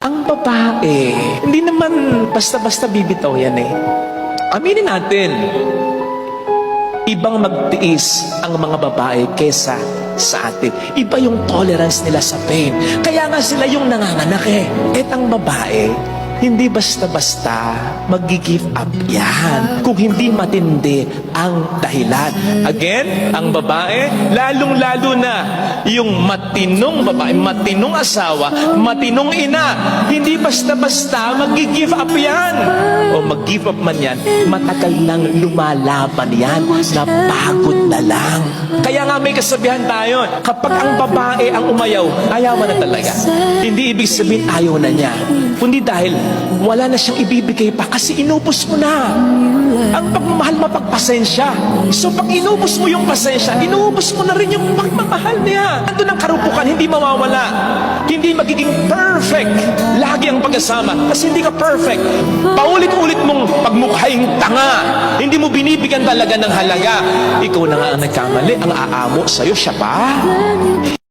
Ang babae, hindi naman basta-basta bibitaw yan eh. Aminin natin, ibang magtiis ang mga babae kesa sa atin. Iba yung tolerance nila sa pain. Kaya nga sila yung nanganganak eh. At ang babae, hindi basta-basta mag-give up yan kung hindi matindi ang dahilan. Again, ang babae, lalong-lalo na yung matinong babae, matinong asawa, matinong ina, hindi basta-basta mag-give up yan. O mag-give up man yan, matagal nang lumalaban yan, napagod na lang. Kaya nga may kasabihan tayo, kapag ang babae ang umayaw, ayaw mo na talaga. Hindi ibig sabihin ayaw na niya, kundi dahil wala na siyang ibibigay pa kasi inubos mo na. Ang pagmamahal mapagpasensya. So pag inubos mo yung pasensya, inubos mo na rin yung pagmamahal niya. Ando ng karupukan, hindi mawawala. Hindi magiging perfect. Lagi ang pag-asama kasi hindi ka perfect. Paulit-ulit mong pagmukhaing tanga. Hindi mo binibigyan talaga ng halaga. Ikaw na nga ang nagkamali. Ang aamo sa'yo, siya pa.